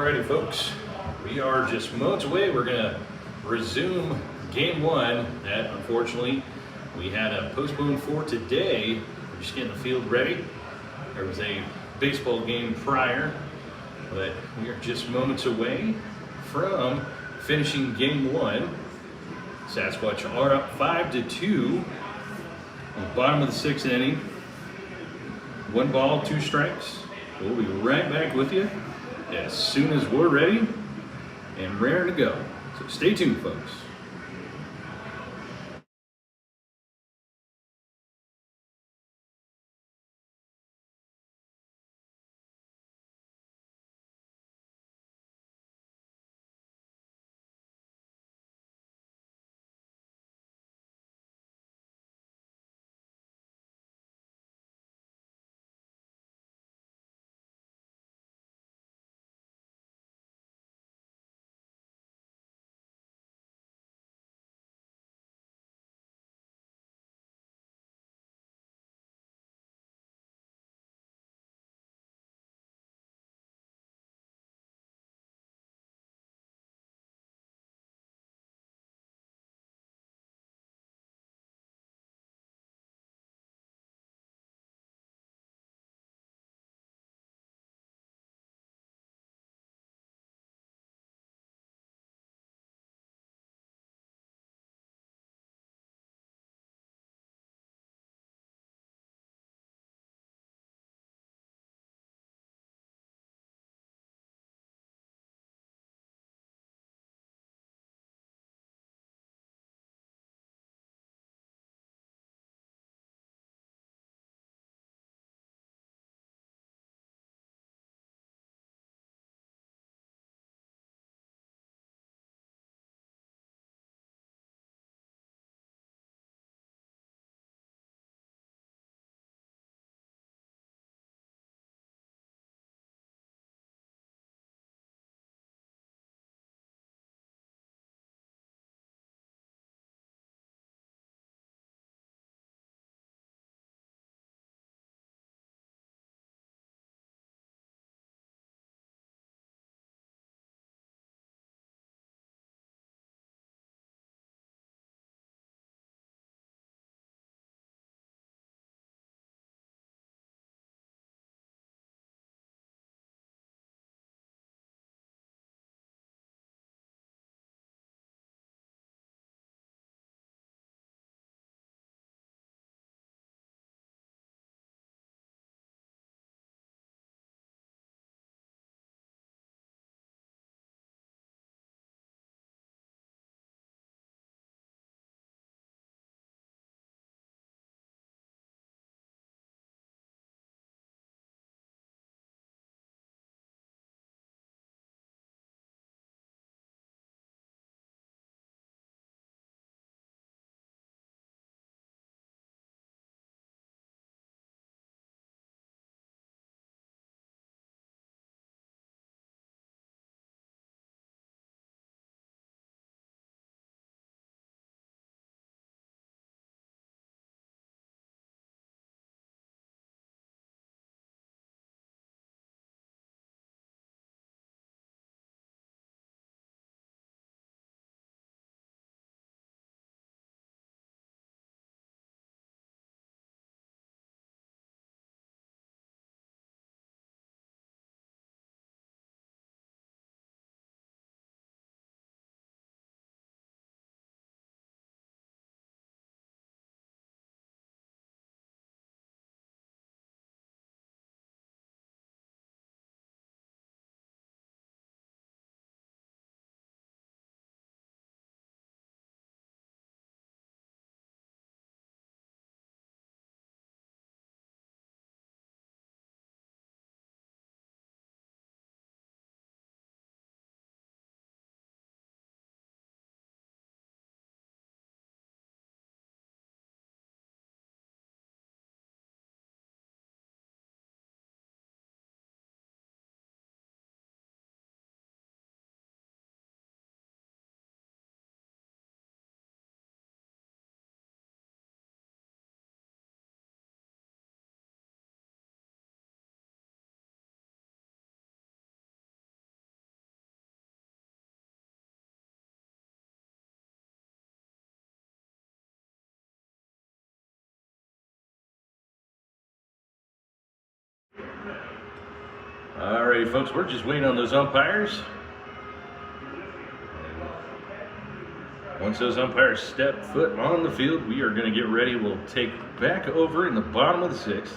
Alrighty folks, we are just moments away. We're gonna resume game one that unfortunately we had a postpone for today. We're just getting the field ready. There was a baseball game prior, but we are just moments away from finishing game one. Sasquatch are up 5-2 on the bottom of the sixth inning. 1 ball, 2 strikes. We'll be right back with you as soon as we're ready and raring to go. So stay tuned, folks. Alrighty, folks, we're just waiting on those umpires. Once those umpires step foot on the field, we are going to get ready. We'll take back over in the bottom of the sixth.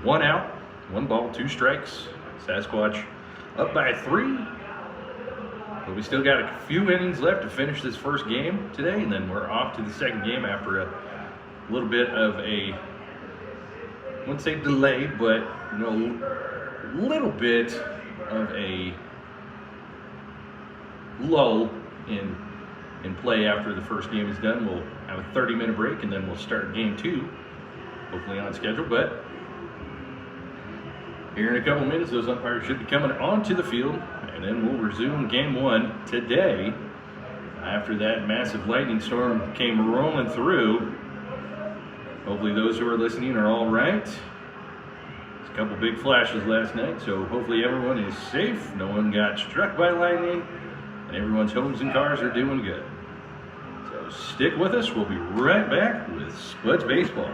1 out, 1 ball, 2 strikes. Sasquatch up by 3. But we still got a few innings left to finish this first game today, and then we're off to the second game after a little bit of a, I wouldn't say delay, but a little bit of a lull in play after the first game is done. We'll have a 30-minute break, and then we'll start game 2, hopefully on schedule. But here in a couple minutes, those umpires should be coming onto the field, and then we'll resume game 1 today. After that massive lightning storm came rolling through, hopefully those who are listening are all right. There's a couple big flashes last night, so hopefully everyone is safe. No one got struck by lightning, and everyone's homes and cars are doing good. So stick with us. We'll be right back with Spuds Baseball.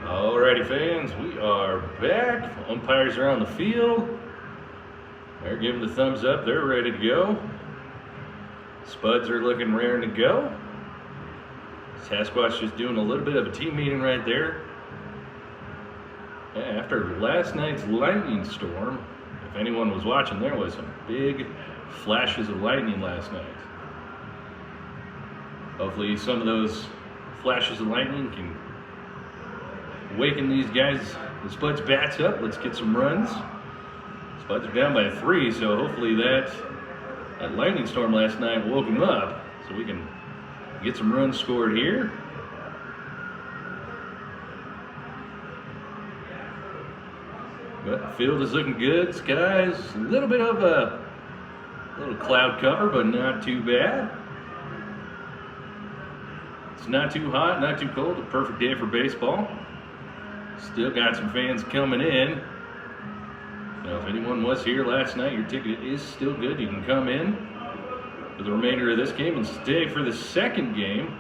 Alrighty, fans, we are back. Umpires are on the field. They're giving the thumbs up. They're ready to go. Spuds are looking raring to go. Sasquatch just doing a little bit of a team meeting right there. Yeah, after last night's lightning storm, if anyone was watching, there was some big flashes of lightning last night. Hopefully some of those flashes of lightning can waking these guys, the Spuds bats up. Let's get some runs. Spuds are down by 3, so hopefully that lightning storm last night woke them up so we can get some runs scored here. But the field is looking good. Skies, a little bit of a little cloud cover, but not too bad. It's not too hot, not too cold. A perfect day for baseball. Still got some fans coming in. Now, if anyone was here last night, your ticket is still good. You can come in for the remainder of this game and stay for the second game.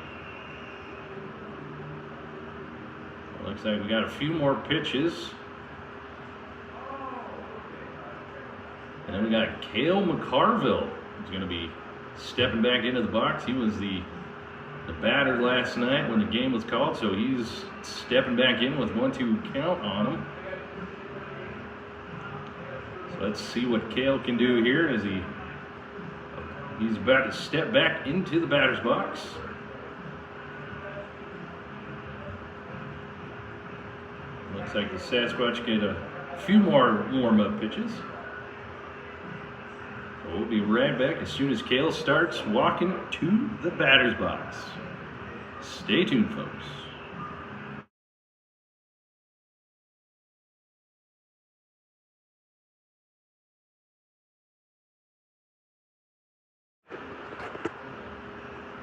Looks like we got a few more pitches. And then we got Cale McCarville, who's going to be stepping back into the box. He was the batter last night when the game was called, so he's stepping back in with 1-2 count on him. So let's see what Cale can do here as he's about to step back into the batter's box. Looks like the Sasquatch get a few more warm-up pitches. We'll be right back as soon as Cale starts walking to the batter's box. Stay tuned, folks.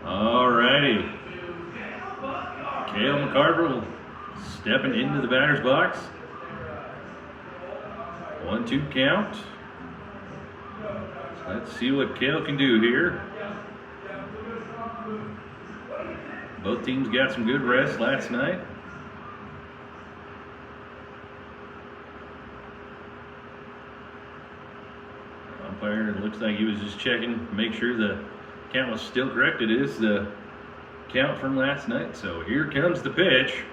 Alrighty. Cale McCarville stepping into the batter's box. 1-2 count. Let's see what Cale can do here. Both teams got some good rest last night. Umpire, it looks like he was just checking to make sure the count was still correct. It is the count from last night. So here comes the pitch.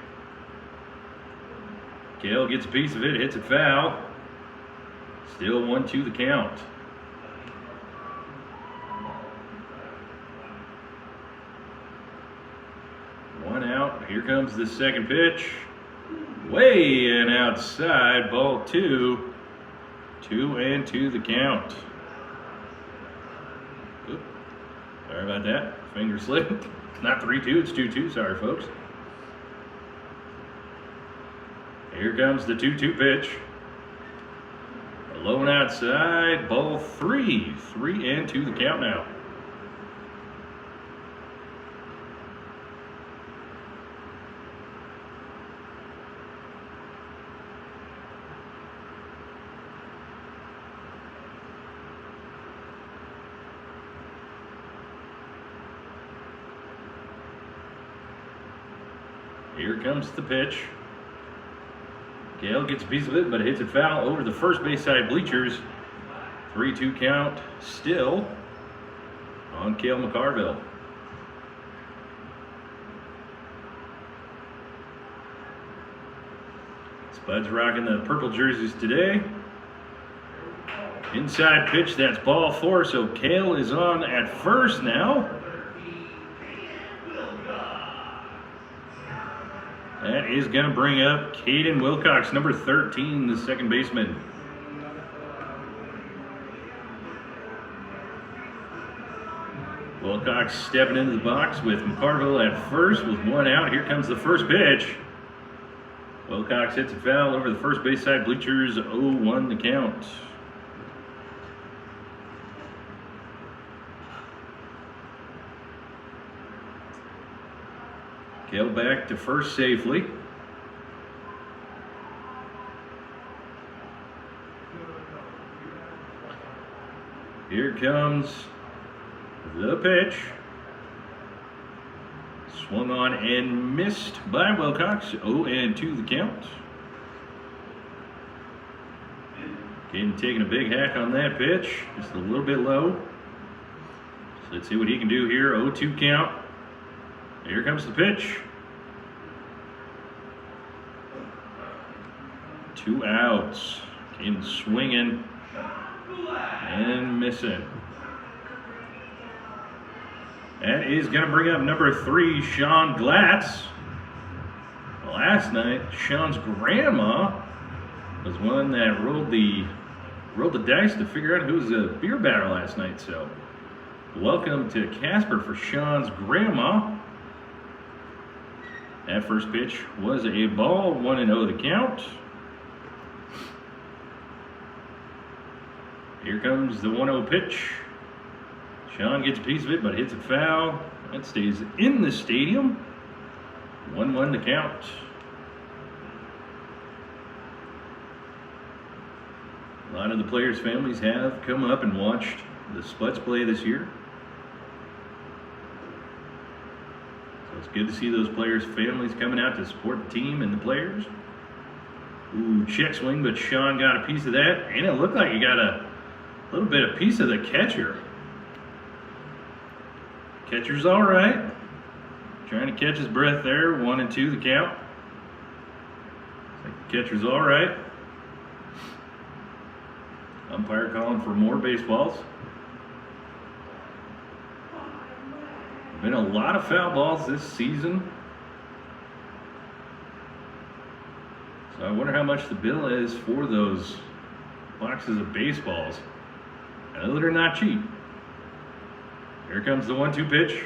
Cale gets a piece of it, hits it foul. Still 1-2 the count. One out. Here comes the second pitch. Way and outside. Ball 2. 2-2 the count. Oop. Sorry about that. Finger slipped. Not 3-2. It's 2-2. Sorry, folks. Here comes the 2-2 pitch. Low and outside. Ball 3. 3-2 the count now. Here comes the pitch. Cale gets a piece of it, but it hits it foul over the first base side bleachers. 3-2 count still on Cale McCarville. Spuds rocking the purple jerseys today. Inside pitch, that's ball 4, so Cale is on at first now. That is going to bring up Caden Wilcox, number 13, the second baseman. Wilcox stepping into the box with McCarville at first with 1 out. Here comes the first pitch. Wilcox hits a foul over the first base side bleachers, 0-1 the count. Cale back to first safely. Here comes the pitch. Swung on and missed by Wilcox. 0-2 the count. Caden taking a big hack on that pitch. Just a little bit low. So let's see what he can do here. 0-2 count. Here comes the pitch. 2 outs. Caden swinging and missing. That is going to bring up number 3, Sean Glatz. Last night, Sean's grandma was one that rode the rolled the dice to figure out who was a beer battle last night. So welcome to Casper for Sean's grandma. That first pitch was a ball, 1-0 the count. Here comes the 1-0 pitch. Sean gets a piece of it, but hits a foul. That stays in the stadium. 1-1 the count. A lot of the players' families have come up and watched the Spuds play this year. So it's good to see those players' families coming out to support the team and the players. Ooh, check swing, but Sean got a piece of that, and it looked like he got a little bit of piece of the catcher. Catcher's all right. Trying to catch his breath there. 1-2 the count. Looks like the catcher's all right. Umpire calling for more baseballs. Been a lot of foul balls this season. So I wonder how much the bill is for those boxes of baseballs. I know they're not cheap. Here comes the 1-2 pitch.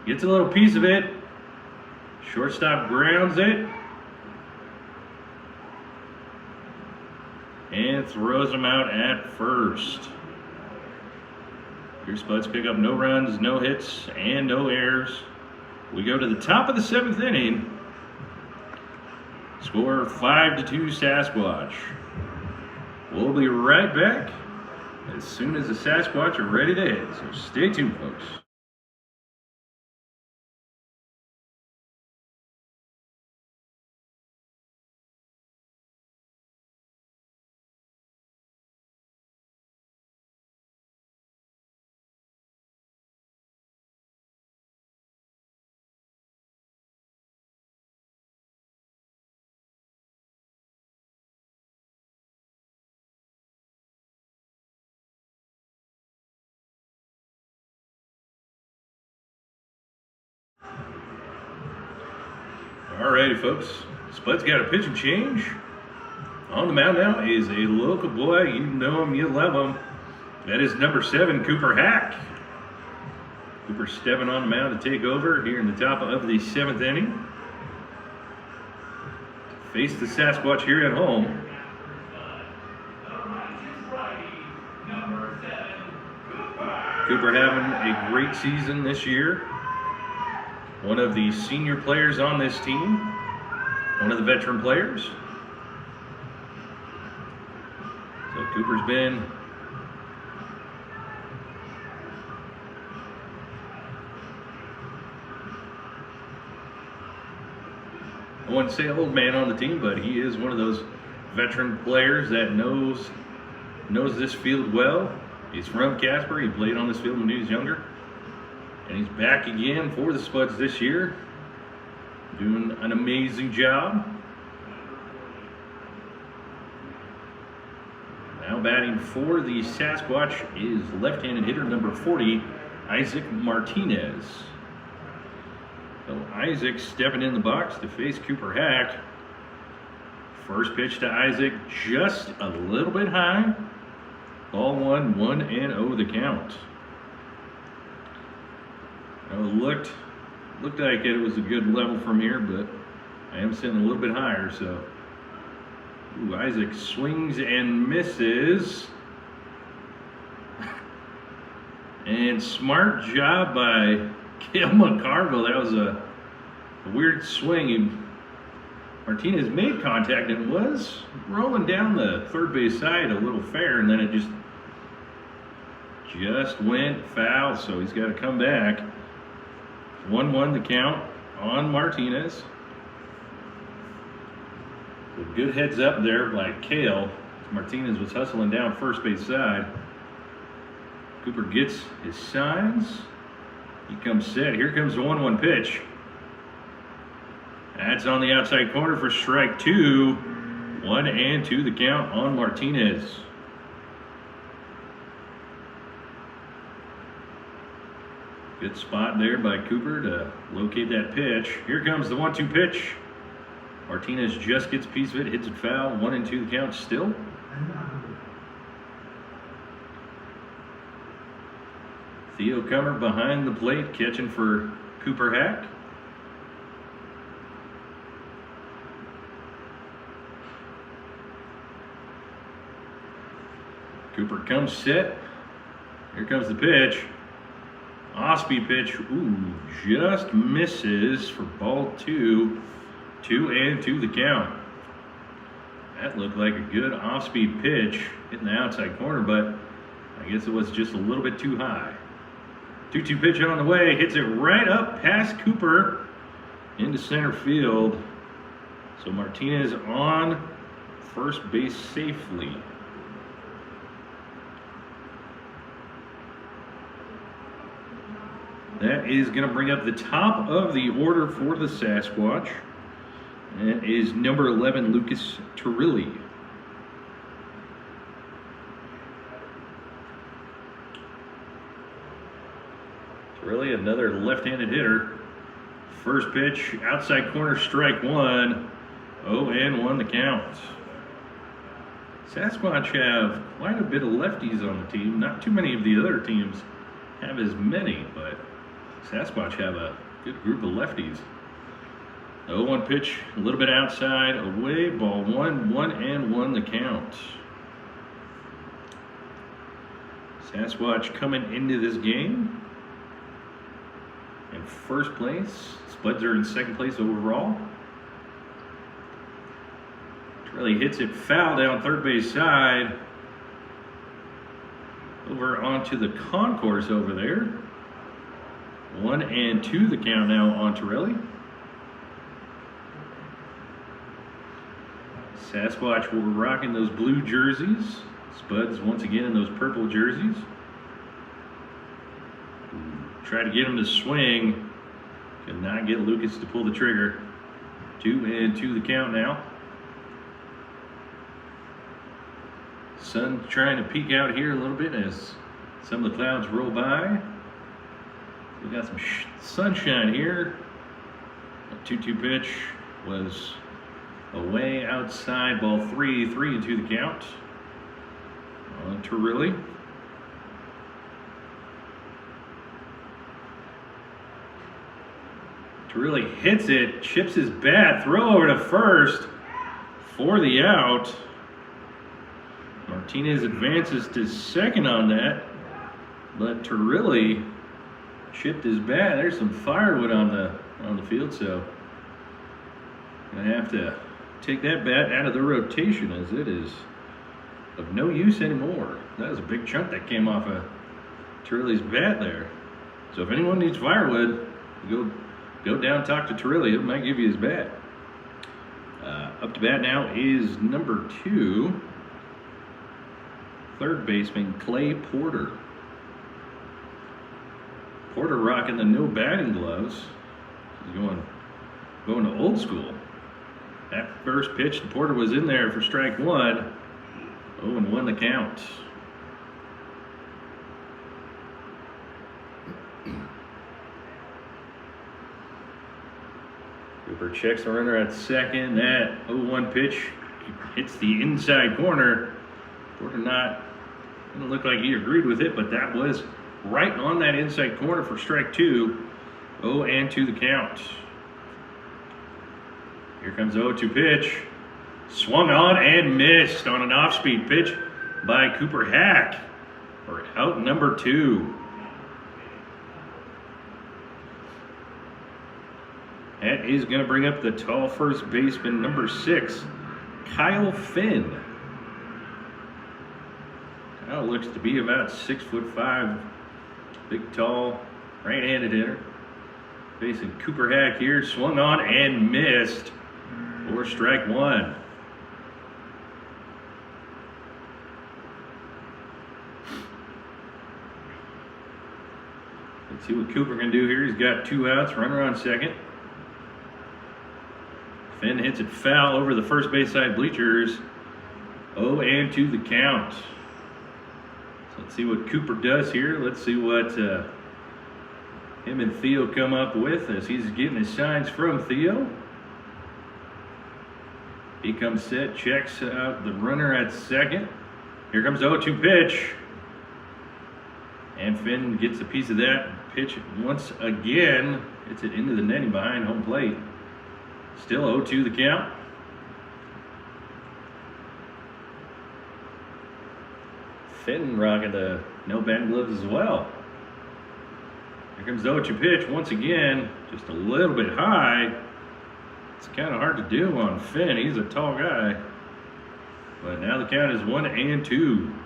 Gets a little piece of it. Shortstop grounds it. And throws him out at first. Your Spuds pick up no runs, no hits, and no errors. We go to the top of the 7th inning. Score 5-2 Sasquatch. We'll be right back as soon as the Sasquatch are ready to hit. So stay tuned, folks. Alrighty, folks. Spuds got a pitching change. On the mound now is a local boy. You know him, you love him. That is number 7, Cooper Hack. Cooper stepping on the mound to take over here in the top of the 7th inning. To face the Sasquatch here at home. Cooper having a great season this year. One of the senior players on this team. One of the veteran players. So Cooper's been I wouldn't say old man on the team, but he is one of those veteran players that knows this field well. He's from Casper. He played on this field when he was younger. And he's back again for the Spuds this year. Doing an amazing job. Now batting for the Sasquatch is left-handed hitter number 40, Isaac Martinez. So Isaac stepping in the box to face Cooper Hack. First pitch to Isaac just a little bit high. Ball 1, 1-0 the count. It looked like it was a good level from here, but I am sitting a little bit higher, so. Ooh, Isaac swings and misses. And smart job by Cale McCarville. That was a weird swing. Martinez made contact and was rolling down the third base side a little fair, and then it just went foul, so he's got to come back. 1-1 the count on Martinez. So good heads up there by Cale. Martinez was hustling down first base side. Cooper gets his signs. He comes set. Here comes the 1-1 pitch. That's on the outside corner for strike 2. 1-2 the count on Martinez. Good spot there by Cooper to locate that pitch. Here comes the 1-2 pitch. Martinez just gets a piece of it, hits it foul. 1-2 the count still. Theo Cummer behind the plate, catching for Cooper Hack. Cooper comes set. Here comes the pitch. Off-speed pitch. Ooh, just misses for ball 2. 2-2 the count. That looked like a good off-speed pitch hitting the outside corner, but I guess it was just a little bit too high. 2-2 pitch on the way. Hits it right up past Cooper into center field. So Martinez on first base safely. That is going to bring up the top of the order for the Sasquatch. That is number 11, Lucas Turilli. Turilli, another left-handed hitter. First pitch, outside corner, strike 1. 0-1 the count. Sasquatch have quite a bit of lefties on the team. Not too many of the other teams have as many, but Sasquatch have a good group of lefties. 0-1 pitch, a little bit outside, away, ball 1, 1-1 the count. Sasquatch coming into this game in first place. Spuds are in second place overall. Really hits it foul down third base side. Over onto the concourse over there. 1-2 the count now on Torelli. Sasquatch will be rocking those blue jerseys. Spuds once again in those purple jerseys. Try to get him to swing. Could not get Lucas to pull the trigger. 2-2 the count now. Sun trying to peek out here a little bit as some of the clouds roll by. We got some sunshine here. A 2-2 pitch was away outside, ball 3, 3-2 the count. On Turilli. Turilli hits it, chips his bat, throw over to first for the out. Martinez advances to second on that, but Turilli chipped his bat. There's some firewood on the field, so gonna have to take that bat out of the rotation as it is of no use anymore. That was a big chunk that came off of Turilli's bat there. So if anyone needs firewood, go down, talk to Turilli. It might give you his bat. Up to bat now is number 2, third baseman Clay Porter. Porter rocking the no batting gloves. He's going to old school. That first pitch, the Porter was in there for strike 1. 0-1 the count. Cooper checks the runner at second. That 0-1 pitch hits the inside corner. Porter didn't look like he agreed with it, but that was right on that inside corner for strike 2. 0-2 the count. Here comes the 0-2 pitch. Swung on and missed on an off-speed pitch by Cooper Hack for out number 2. That is going to bring up the tall first baseman, number 6, Kyle Finn. Kyle looks to be about 6'5", big, tall, right-handed hitter. Facing Cooper Hack here, swung on and missed for strike 1. Let's see what Cooper can do here. He's got 2 outs, runner on second. Finn hits it foul over the first base side bleachers. 0-2 the count. So let's see what Cooper does here. Let's see what him and Theo come up with as he's getting his signs from Theo. He comes set, checks out the runner at second. Here comes the 0-2 pitch. And Finn gets a piece of that pitch once again. Hits it into the netting behind home plate. Still 0-2 the count. Finn rocking the no band gloves as well. Here comes the 0-2 pitch once again. Just a little bit high. It's kind of hard to do on Finn. He's a tall guy. But now the count is 1-2.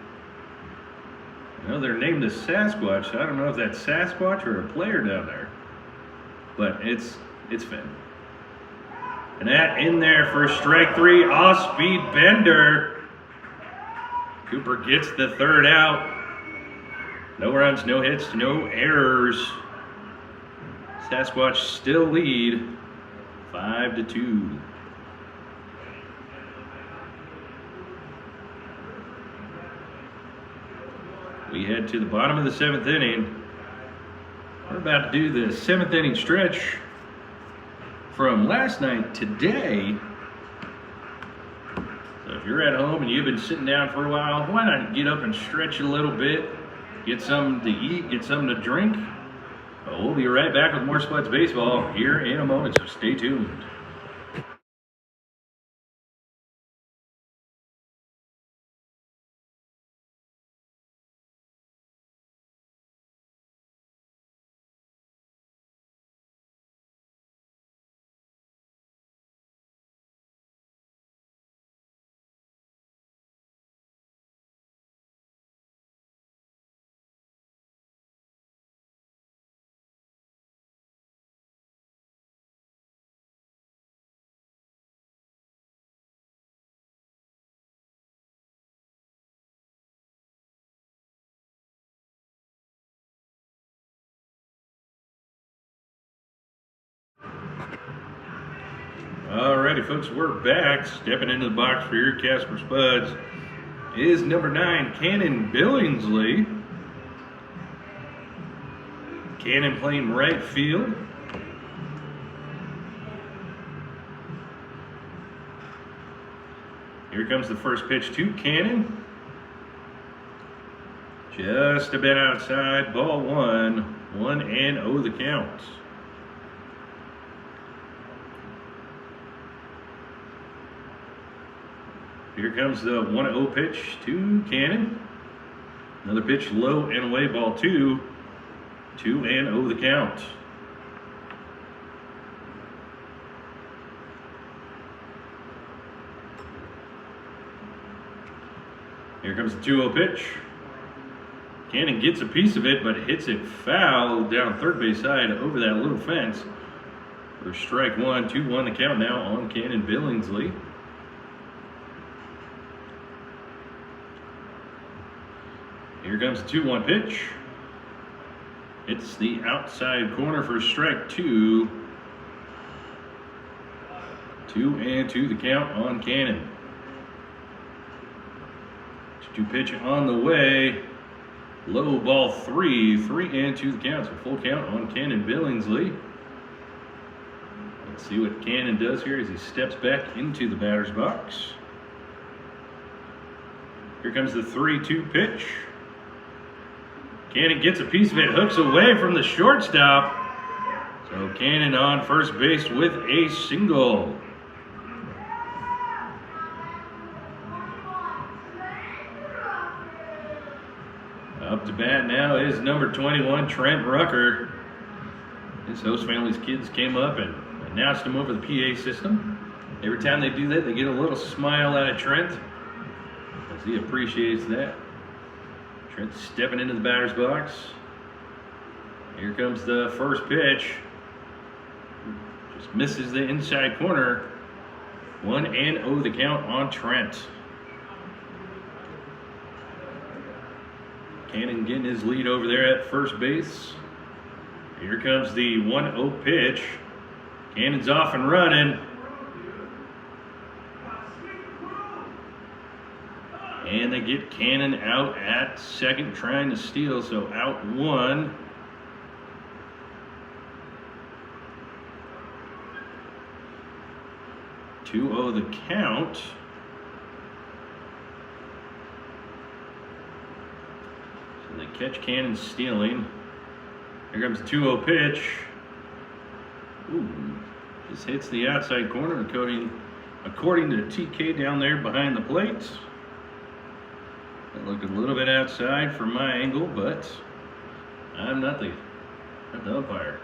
I know they're named the Sasquatch. So I don't know if that's Sasquatch or a player down there. But it's Finn. And that in there for strike 3, off-speed bender. Cooper gets the third out. No runs, no hits, no errors. Sasquatch still lead 5-2. We head to the bottom of the 7th inning. We're about to do the 7th inning stretch from last night today. So if you're at home and you've been sitting down for a while, why not get up and stretch a little bit, get something to eat, get something to drink. But we'll be right back with more Spuds baseball here in a moment, so stay tuned. Alrighty, folks, we're back. Stepping into the box for your Casper Spuds is number 9, Cannon Billingsley. Cannon playing right field. Here comes the first pitch to Cannon. Just a bit outside, ball 1. 1-0 the count. Here comes the 1-0 pitch to Cannon. Another pitch low and away, ball 2. 2-0 the count. Here comes the 2-0 pitch. Cannon gets a piece of it, but hits it foul down third base side over that little fence. For strike 1, 2-1 the count now on Cannon Billingsley. Here comes the 2-1 pitch. It's the outside corner for strike 2. 2-2 the count on Cannon. 2 pitch on the way. Low ball 3. 3-2 the count. So full count on Cannon Billingsley. Let's see what Cannon does here as he steps back into the batter's box. Here comes the 3-2 pitch. Cannon gets a piece of it, hooks away from the shortstop. So Cannon on first base with a single. Up to bat now is number 21, Trent Rucker. His host family's kids came up and announced him over the PA system. Every time they do that, they get a little smile out of Trent, as he appreciates that. Trent stepping into the batter's box. Here comes the first pitch. Just misses the inside corner. 1-0 the count on Trent. Cannon getting his lead over there at first base. Here comes the 1-0 pitch. Cannon's off and running. And they get Cannon out at second trying to steal, so out 1. (2-0 the count. So they catch cannon stealing. Here comes the 2-0 pitch. Ooh, just hits the outside corner, according to TK down there behind the plate. That looked a little bit outside from my angle, but I'm not the umpire.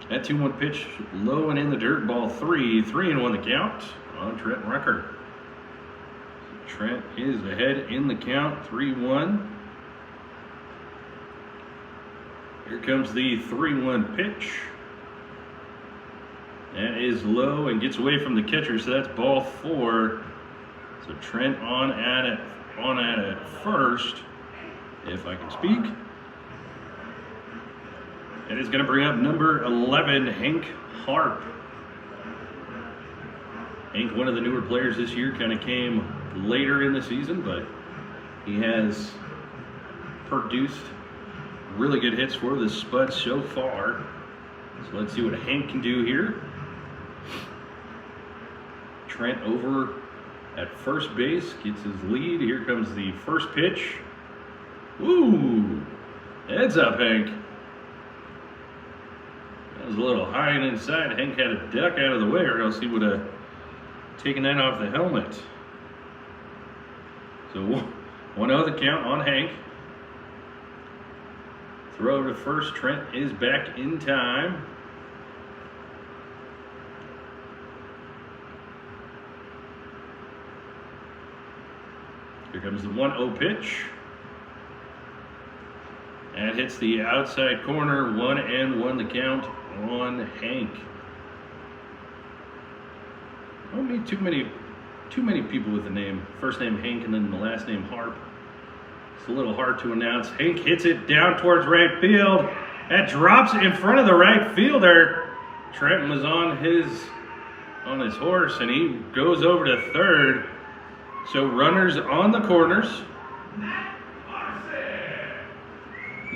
That 2-1 pitch, low and in the dirt, ball 3. 3-1 the count on Trent Rucker. Trent is ahead in the count, 3-1. Here comes the 3-1 pitch. That is low and gets away from the catcher, so that's ball 4. So Trent on at it first, if I can speak. And it's going to bring up number 11, Hank Harp. Hank, one of the newer players this year, kind of came later in the season, but he has produced really good hits for the Spuds so far. So let's see what Hank can do here. Trent over at first base, gets his lead. Here comes the first pitch. Woo! Heads up, Hank. That was a little high and inside. Hank had to duck out of the way, or else he would have taken that off the helmet. So 1-0 the count on Hank. Throw to first. Trent is back in time. Here comes the 1-0 pitch. And hits the outside corner. 1-1 the count on Hank. I don't meet too many people with the name, first name Hank and then the last name Harp. It's a little hard to announce. Hank hits it down towards right field. That drops in front of the right fielder. Trenton was on his horse, and he goes over to third. So runners on the corners.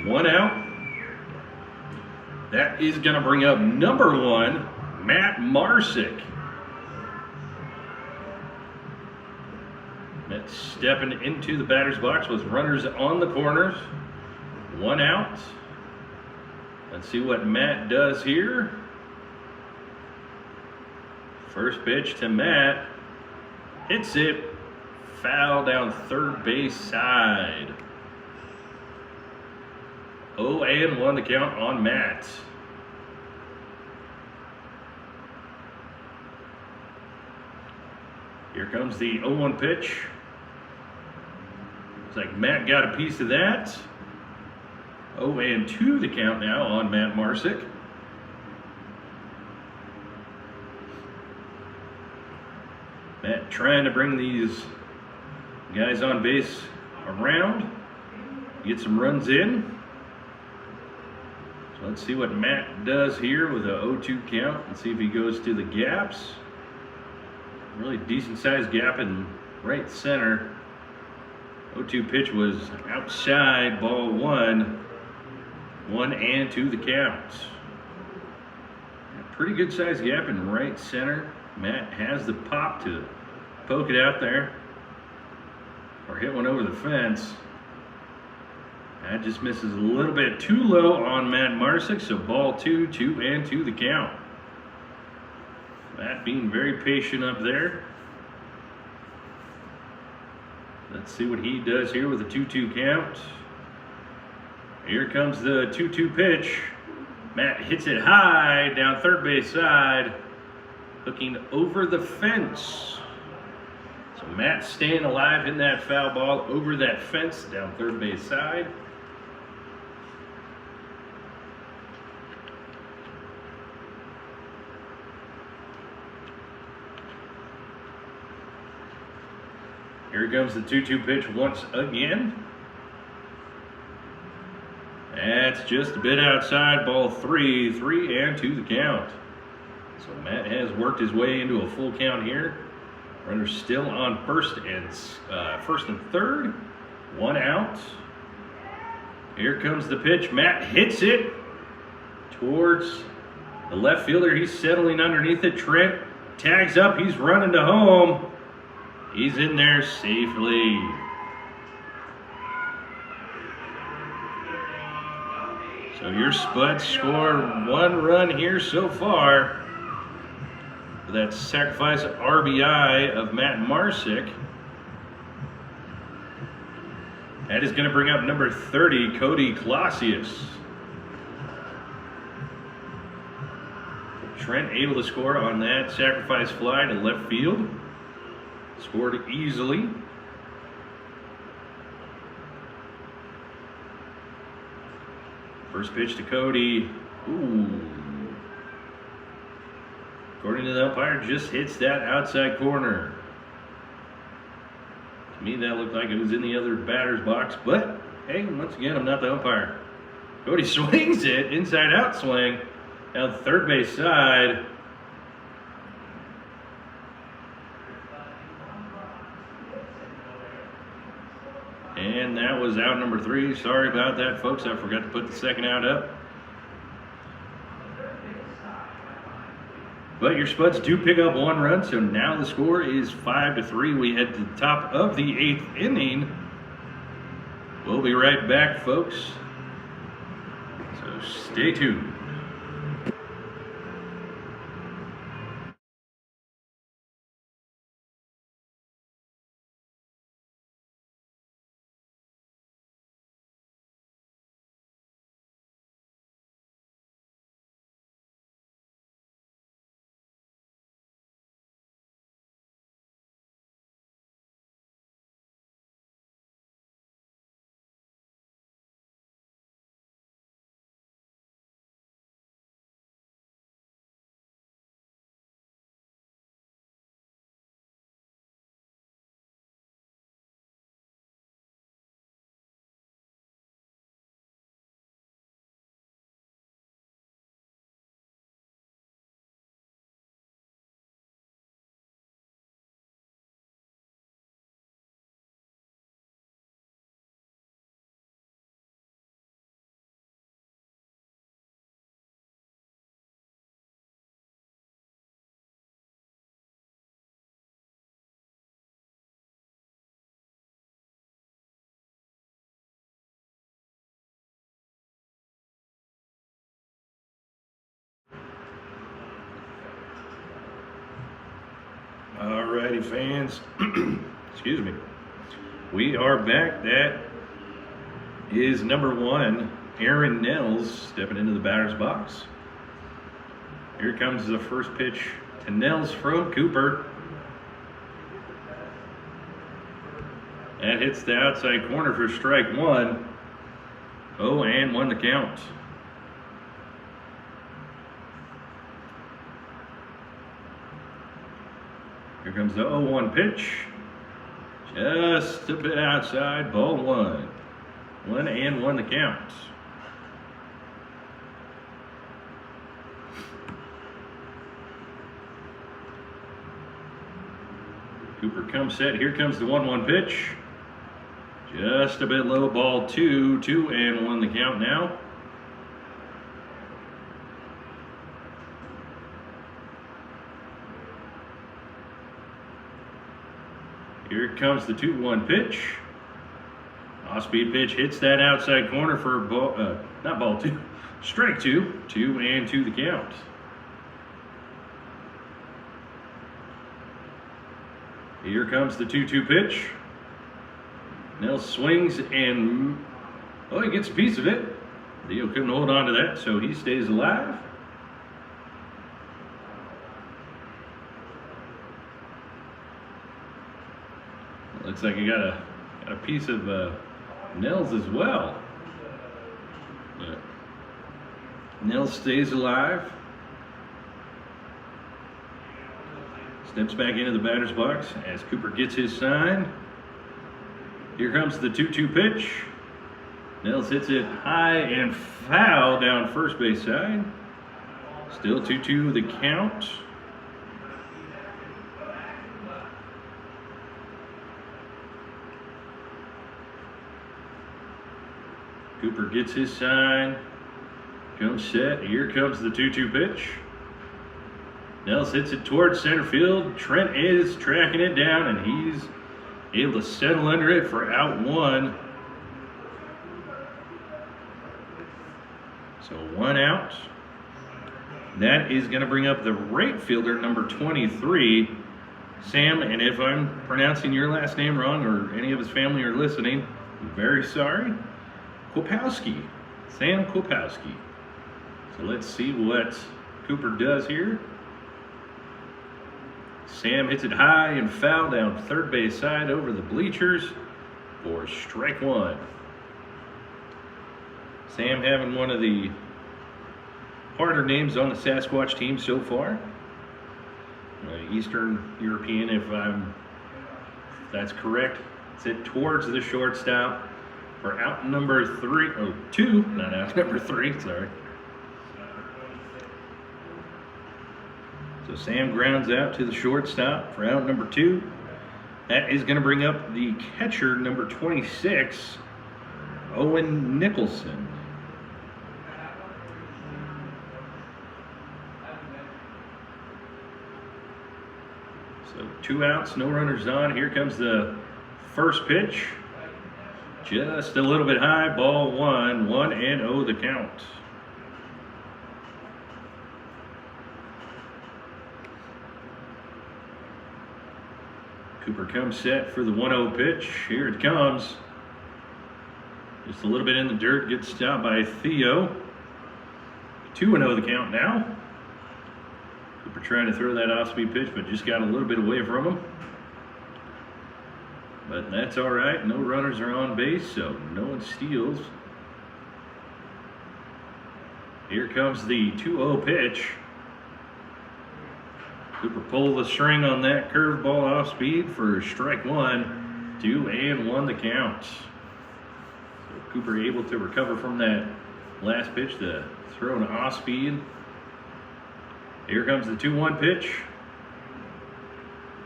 1 out. That is going to bring up number 1, Matt Marsick. Matt stepping into the batter's box with runners on the corners. 1 out. Let's see what Matt does here. First pitch to Matt. Hits it. Foul down third base side. 0-1 the count on Matt. Here comes the 0-1 pitch. Looks like Matt got a piece of that. 0-2 the count now on Matt Marsick. Matt trying to bring these guys on base around, get some runs in. So let's see what Matt does here with a 0-2 count and see if he goes to the gaps. Really decent sized gap in right center. 0-2 pitch was outside, ball 1. 1-2 the count. A pretty good sized gap in right center. Matt has the pop to poke it out there or hit one over the fence. That just misses a little bit too low on Matt Marsick, so ball 2, 2-2 the count. Matt being very patient up there. Let's see what he does here with a 2-2 count. Here comes the 2-2 pitch. Matt hits it high down third base side, looking over the fence. So Matt staying alive in that foul ball over that fence down third base side. Here comes the 2-2 pitch once again. That's just a bit outside, ball 3, 3-2 the count. So Matt has worked his way into a full count here. Runners still on first and third. 1 out. Here comes the pitch. Matt hits it towards the left fielder. He's settling underneath it. Trent tags up. He's running to home. He's in there safely. So your Spuds score 1 run here so far. That sacrifice RBI of Matt Marsick. That is going to bring up number 30, Cody Clausius. Trent able to score on that sacrifice fly to left field. Scored easily. First pitch to Cody. Ooh. According to the umpire, just hits that outside corner. To me, that looked like it was in the other batter's box, but hey, once again, I'm not the umpire. Cody swings it, inside out swing, down the third base side. And that was out number 3. Sorry about that, folks. I forgot to put the second out up. But your Spuds do pick up 1 run, so now the score is 5-3. We head to the top of the 8th inning. We'll be right back, folks. So stay tuned. Alrighty, fans. Excuse me. We are back. That is number 1, Aaron Nels, stepping into the batter's box. Here comes the first pitch to Nels from Cooper. That hits the outside corner for strike 1. 0-1 the count. Here comes the 0-1 pitch. Just a bit outside, ball 1. 1-1 the count. Cooper comes set. Here comes the 1-1 pitch. Just a bit low, ball 2. 2-1 the count now. Here comes the 2-1 pitch. Off-speed pitch hits that outside corner for ball, not ball 2, strike 2. 2-2 the count. Here comes the 2-2 pitch. Nels swings and, oh, he gets a piece of it. Dio couldn't hold on to that, so he stays alive. Looks like he got a piece of Nels as well. But Nels stays alive. Steps back into the batter's box as Cooper gets his sign. Here comes the 2-2 pitch. Nels hits it high and foul down first base side. Still 2-2 the count. Cooper gets his sign, comes set. Here comes the 2-2 pitch. Nels hits it towards center field. Trent is tracking it down, and he's able to settle under it for out 1. So 1 out. That is going to bring up the right fielder, number 23, Sam. And if I'm pronouncing your last name wrong or any of his family are listening, I'm very sorry. Kopowski, Sam Kopowski. So let's see what Cooper does here. Sam hits it high and foul down third base side over the bleachers for strike 1. Sam having one of the harder names on the Sasquatch team so far. Eastern European, if that's correct. It's hit towards the shortstop for out number 2, not out number 3, sorry. So Sam grounds out to the shortstop for out number 2. That is going to bring up the catcher, number 26, Owen Nicholson. So 2 outs, no runners on. Here comes the first pitch. Just a little bit high, ball 1, 1-0 the count. Cooper comes set for the 1-0 pitch. Here it comes. Just a little bit in the dirt, gets stopped by Theo. 2-0 the count now. Cooper trying to throw that off-speed pitch, but just got a little bit away from him. But that's all right. No runners are on base, so no one steals. Here comes the 2-0 pitch. Cooper pulled the string on that curveball off speed for strike 1, 2-1 the count. So Cooper able to recover from that last pitch to throw an off speed. Here comes the 2-1 pitch.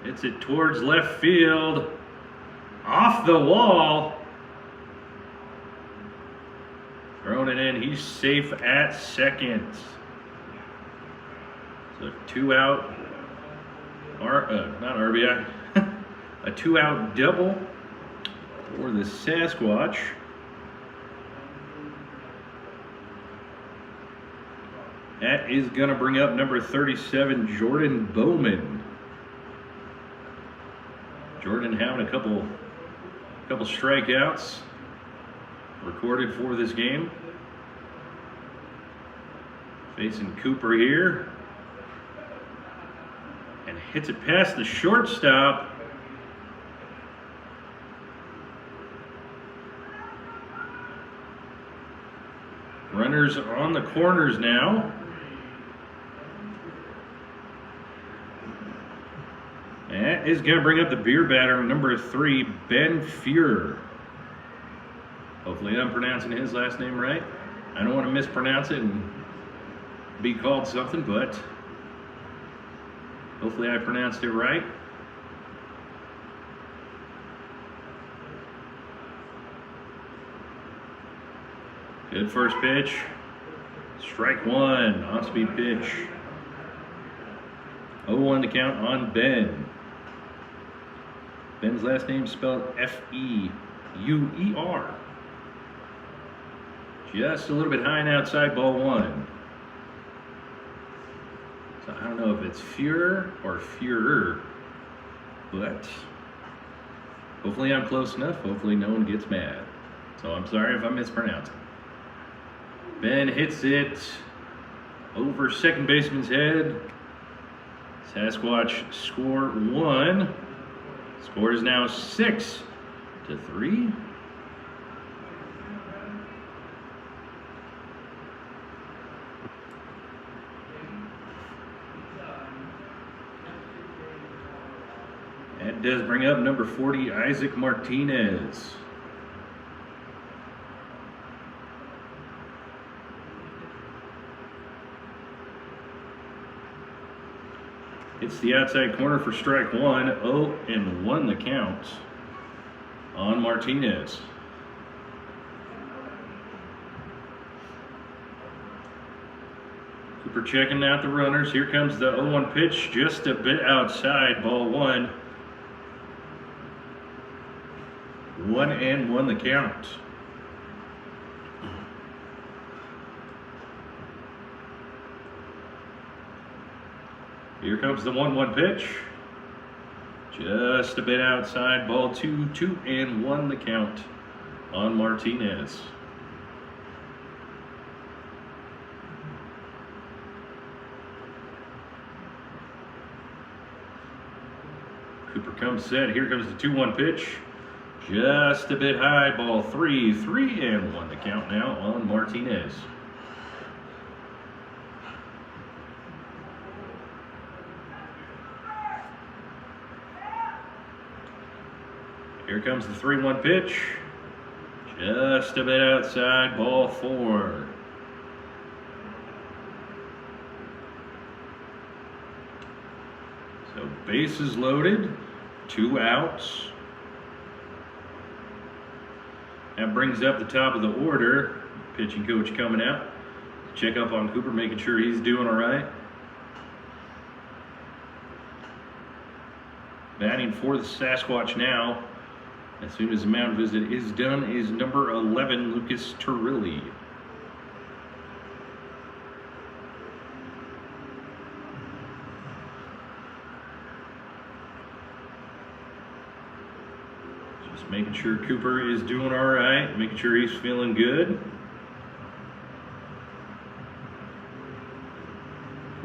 Hits it towards left field. Off the wall. Throwing it in. He's safe at second. So 2 out. Not RBI. A 2-out double for the Sasquatch. That is going to bring up number 37, Jordan Bowman. Jordan having a couple strikeouts recorded for this game. Facing Cooper here. And hits it past the shortstop. Runners on the corners now. That is going to bring up the beer batter, number 3, Ben Fuhrer. Hopefully I'm pronouncing his last name right. I don't want to mispronounce it and be called something, but hopefully I pronounced it right. Good first pitch. Strike 1, off-speed pitch. 0-1 to count on Ben. Ben's last name spelled F-E-U-E-R. Just a little bit high and outside, ball 1. So I don't know if it's Fuhrer or Fuhrer, but hopefully I'm close enough. Hopefully no one gets mad. So I'm sorry if I mispronounce it. Ben hits it over second baseman's head. Sasquatch score 1. Score is now 6-3. That does bring up number 40, Isaac Martinez. It's the outside corner for strike 1, 0-1 the count on Martinez. Cooper checking out the runners. Here comes the 0-1 pitch, just a bit outside, ball 1. 1-1 the count. Here comes the 1-1 pitch. Just a bit outside, ball 2, 2-1 the count on Martinez. Cooper comes set. Here comes the 2-1 pitch. Just a bit high, ball 3, 3-1 the count now on Martinez. Here comes the 3-1 pitch. Just a bit outside, ball 4. So bases loaded, 2 outs. That brings up the top of the order. Pitching coach coming out. Check up on Cooper, making sure he's doing all right. Batting for the Sasquatch now, as soon as the mound visit is done, is number 11, Lucas Turilli. Just making sure Cooper is doing all right, making sure he's feeling good.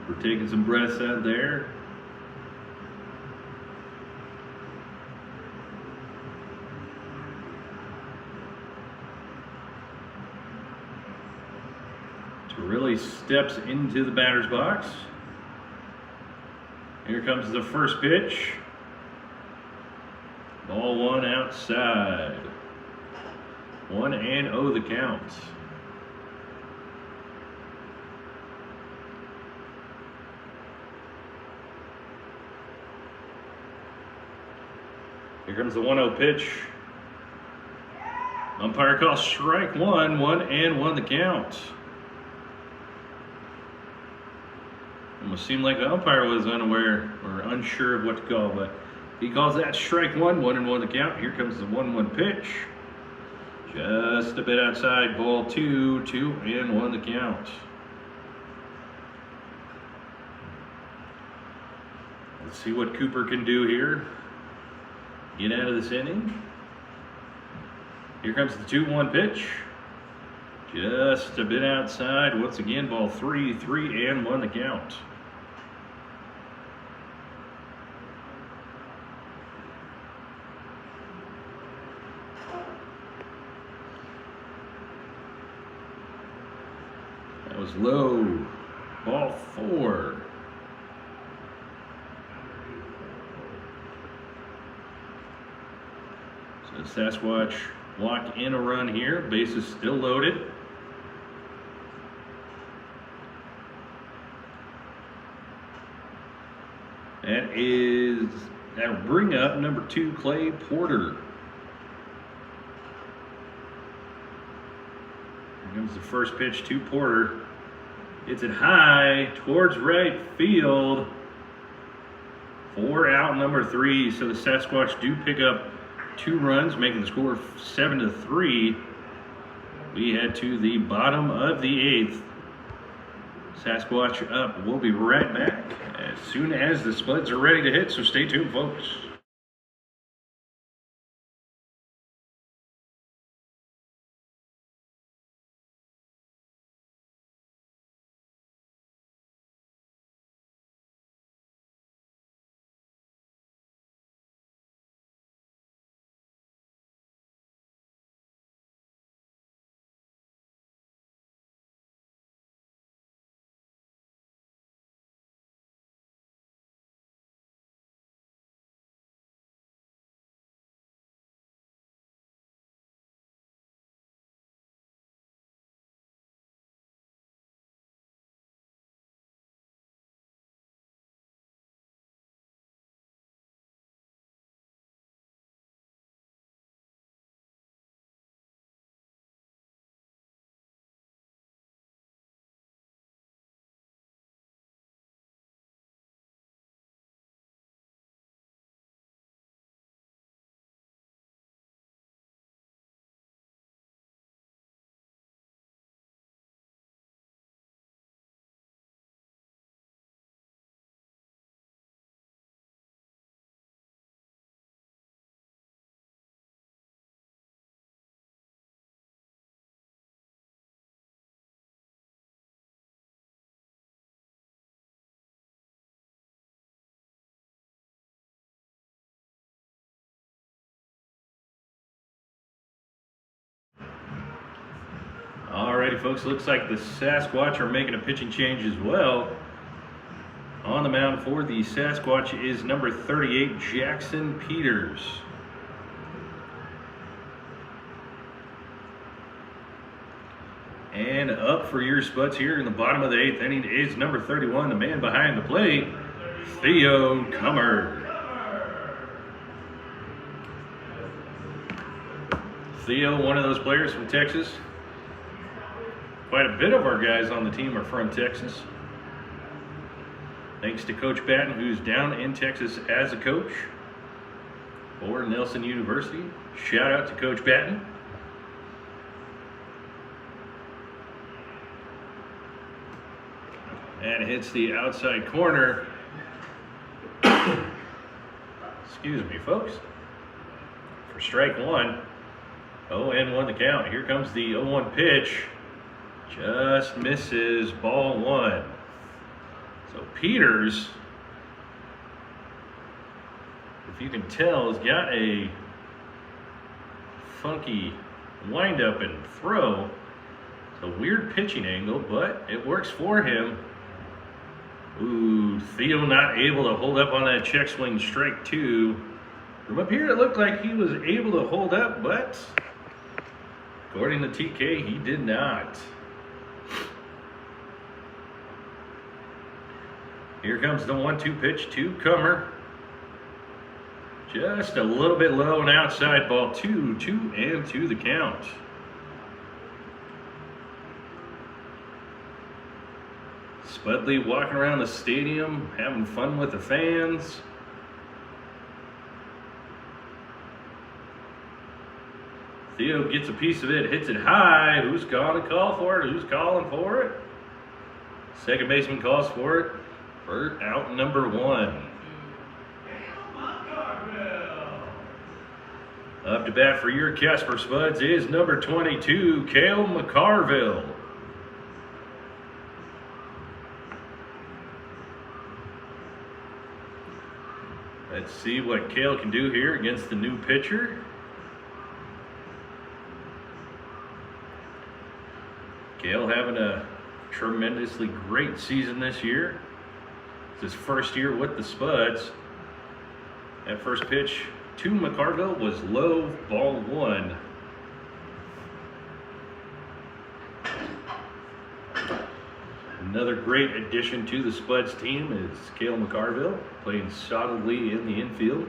Cooper taking some breaths out there. Really steps into the batter's box. Here comes the first pitch. Ball 1 outside. 1-0 the count. Here comes the 1-0 pitch. Umpire calls strike 1, 1-1 the count. Almost seemed like the umpire was unaware or unsure of what to call, but he calls that strike 1, 1-1 the count. Here comes the 1-1 pitch. Just a bit outside, ball 2, 2-1 the count. Let's see what Cooper can do here. Get out of this inning. Here comes the 2-1 pitch. Just a bit outside. Once again, ball 3, 3-1 the count. That was low. Ball 4. So Sasquatch lock in a run here. Bases still loaded. That'll bring up number 2, Clay Porter. Here comes the first pitch to Porter. Hits it high towards right field. 4 out, number 3. So the Sasquatch do pick up 2 runs, making the score 7-3. We head to the bottom of the 8th. Sasquatch up. We'll be right back as soon as the Spuds are ready to hit, so stay tuned, folks. Alrighty, folks, looks like the Sasquatch are making a pitching change as well. On the mound for the Sasquatch is number 38, Jackson Peters. And up for your Spuds here in the bottom of the 8th inning is number 31, the man behind the plate, Theo Kummer. Theo, one of those players from Texas. Quite a bit of our guys on the team are from Texas. Thanks to Coach Batten, who's down in Texas as a coach for Nelson University. Shout out to Coach Batten. And hits the outside corner. Excuse me, folks. For strike one. 0-1 the count. Here comes the 0-1 pitch. Just misses, ball one. So Peters, if you can tell, has got a funky windup and throw. It's a weird pitching angle, but it works for him. Ooh, Theo not able to hold up on that check swing, strike two. From up here, it looked like he was able to hold up, but according to TK, he did not. Here comes the 1-2 pitch to Kummer. Just a little bit low and outside, ball 2-2 the count. Spudley walking around the stadium, having fun with the fans. Theo gets a piece of it, hits it high. Who's going to call for it? Who's calling for it? Second baseman calls for it for out number one. Up to bat for your Casper Spuds is number 22, Cale McCarville. Let's see what Cale can do here against the new pitcher. Cale having a tremendously great season this year. It's his first year with the Spuds. That first pitch to McCarville was low, ball one. Another great addition to the Spuds team is Cale McCarville, playing solidly in the infield.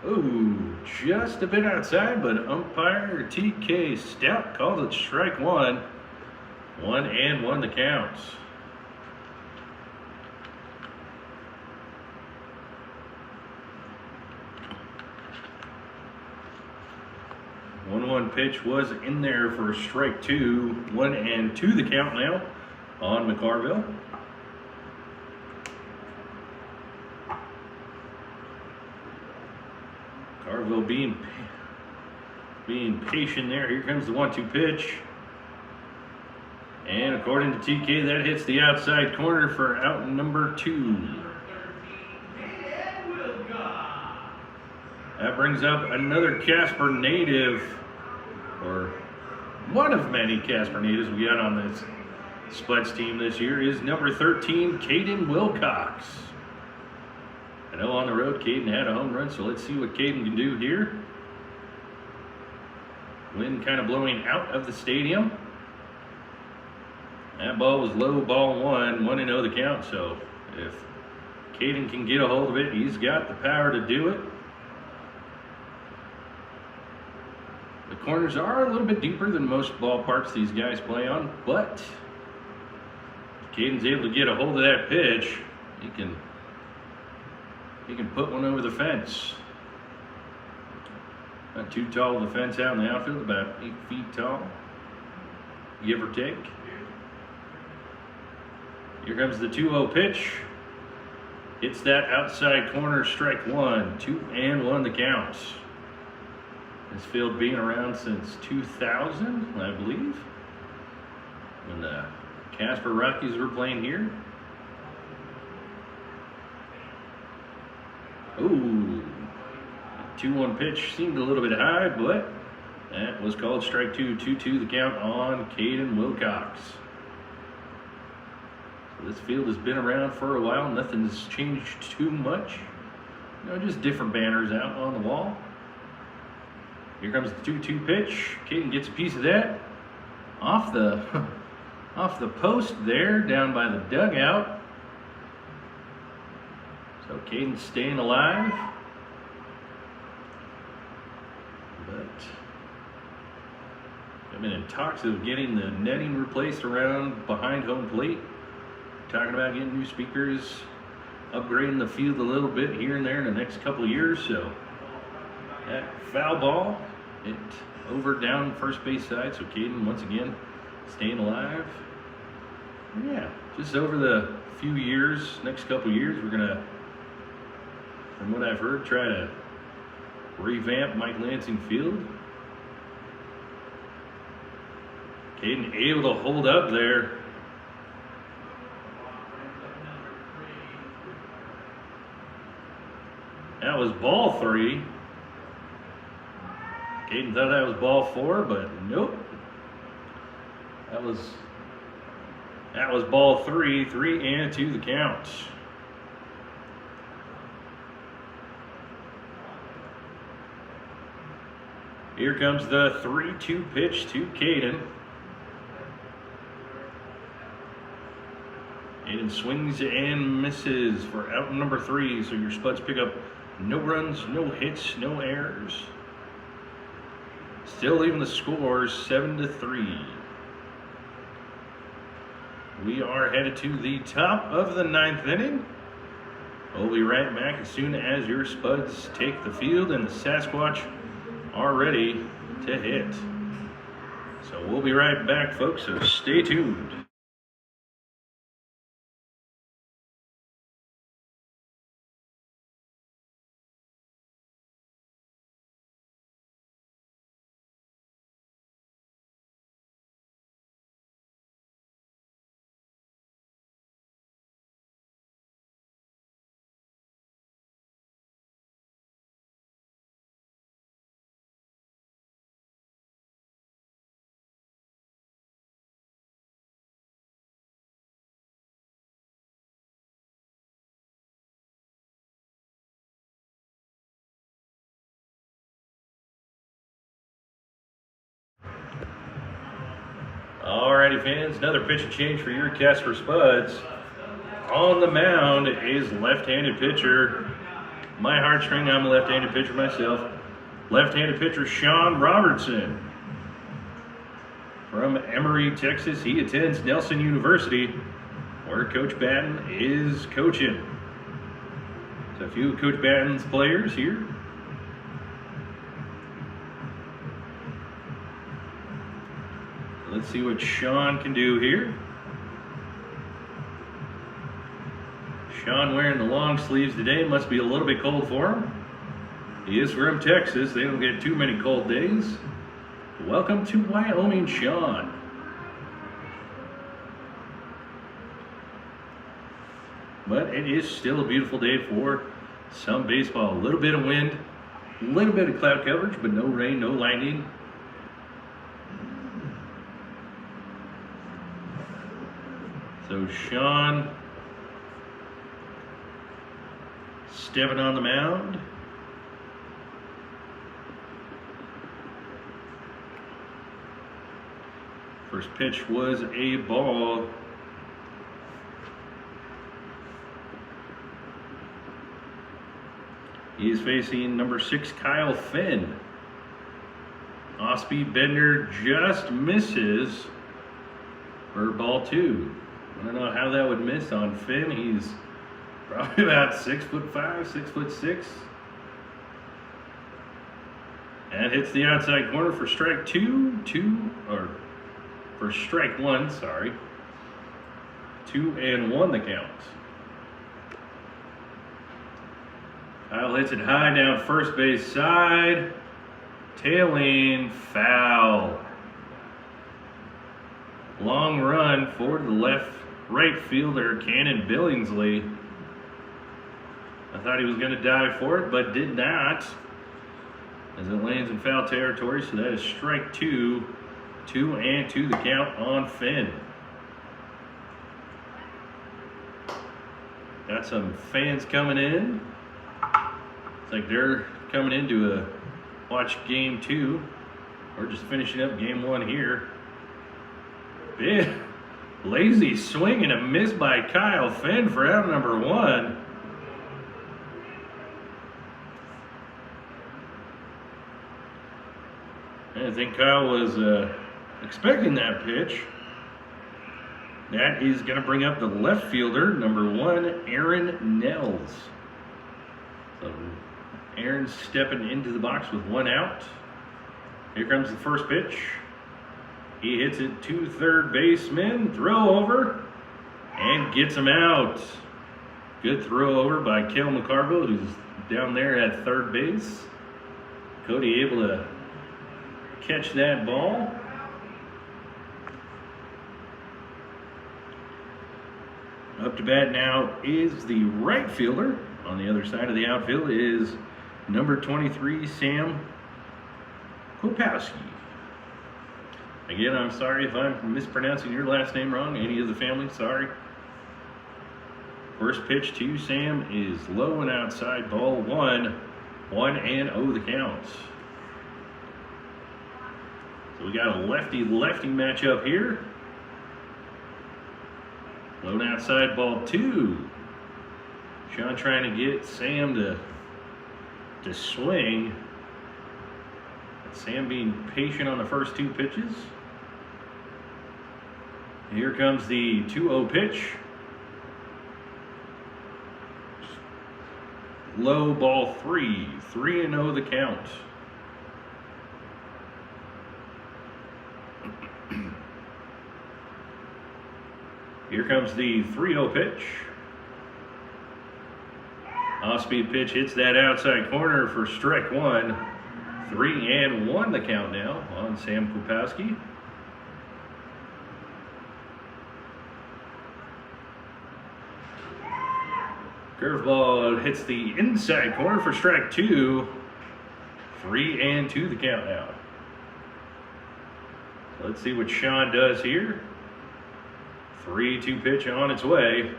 Ooh, just a bit outside, but umpire TK Stout calls it strike one. 1-1 the counts. One pitch was in there for strike two. 1-2 the count now on McCarville. McCarville being patient there. Here comes the 1-2 pitch. And according to TK, that hits the outside corner for out number two. That brings up another Casper native, or one of many Casper natives we got on this Spuds team this year, is number 13, Caden Wilcox. I know on the road Caden had a home run, so let's see what Caden can do here. Wind kind of blowing out of the stadium. That ball was low, ball one, 1-0 the count, so if Caden can get a hold of it, he's got the power to do it. The corners are a little bit deeper than most ballparks these guys play on, but if Caden's able to get a hold of that pitch, he can put one over the fence. Not too tall of a fence out in the outfield, about 8 feet tall, give or take. Here comes the 2-0 pitch. Hits that outside corner, strike one. 2-1 the count. This field being around since 2000, I believe, when the Casper Rockies were playing here. Ooh, 2-1 pitch seemed a little bit high, but That was called strike two. 2-2 the count on Caden Wilcox. So this field has been around for a while. Nothing's changed too much. You know, just different banners out on the wall. Here comes the 2-2 pitch. Caden gets a piece of that. Off the post there, down by the dugout. So Caden's staying alive. But I've been in talks of getting the netting replaced around behind home plate. Talking about getting new speakers, upgrading the field a little bit here and there in the next couple of years. So that foul ball, it over down first base side. So Caden once again staying alive. Yeah, just over the few years, next couple of years, we're gonna, from what I've heard, try to revamp Mike Lansing Field. Caden able to hold up there. That was ball 3. Caden thought that was ball 4, but nope. That was ball 3. 3-2 the count. Here comes the 3-2 pitch to Caden. Caden swings and misses for out number 3. So your Spuds pick up no runs, no hits, no errors. Still leaving the score 7-3. We are headed to the top of the 9th inning. We'll be right back as soon as your Spuds take the field and the Sasquatch are ready to hit. So we'll be right back, folks, so stay tuned. Alrighty, fans, another pitch and change for your Casper Spuds. On the mound is left-handed pitcher. My heartstring, I'm a left-handed pitcher myself. Left-handed pitcher Sean Robertson. From Emory, Texas, he attends Nelson University, where Coach Batten is coaching. So a few of Coach Batten's players here. Let's see what Sean can do here. Sean wearing the long sleeves today. Must be a little bit cold for him. He is from Texas. They don't get too many cold days. Welcome to Wyoming, Sean. But it is still a beautiful day for some baseball. A little bit of wind, a little bit of cloud coverage, but no rain, no lightning. So Sean stepping on the mound. First pitch was a ball. He is facing number 6, Kyle Finn. Off-speed bender just misses for ball 2. I don't know how that would miss on Finn. He's probably about 6'5", 6'6". And hits the outside corner for strike 1, sorry. 2-1 the count. Kyle hits it high down first base side. Tailing foul. Long run for the right fielder, Cannon Billingsley. I thought he was going to dive for it, but did not. as it lands in foul territory, so that is strike 2. 2-2 the count on Finn. Got some fans coming in. It's like they're coming in to watch game 2. We're just finishing up game 1 here. Big, lazy swing and a miss by Kyle Finn for out number 1. I think Kyle was expecting that pitch. That is going to bring up the left fielder, number 1, Aaron Nels. So Aaron's stepping into the box with 1 out. Here comes the first pitch. He hits it to third baseman, throw over, and gets him out. Good throw over by Kel McCarville, who's down there at third base. Cody able to catch that ball. Up to bat now is the right fielder. On the other side of the outfield is number 23, Sam Kopowski. Again, I'm sorry if I'm mispronouncing your last name wrong. Any of the family, sorry. First pitch to Sam is low and outside, ball 1. 1-0 the count. So we got a lefty-lefty matchup here. Low and outside, ball 2. Sean trying to get Sam to swing. Sam being patient on the first 2 pitches. Here comes the 2-0 pitch. Low, ball 3. 3-0 the count. Here comes the 3-0 pitch. Off-speed pitch hits that outside corner for strike 1. 3-1 the count now on Sam Kopowski. Curveball hits the inside corner for strike 2. 3-2 the count now. So let's see what Sean does here. 3-2 pitch on its way.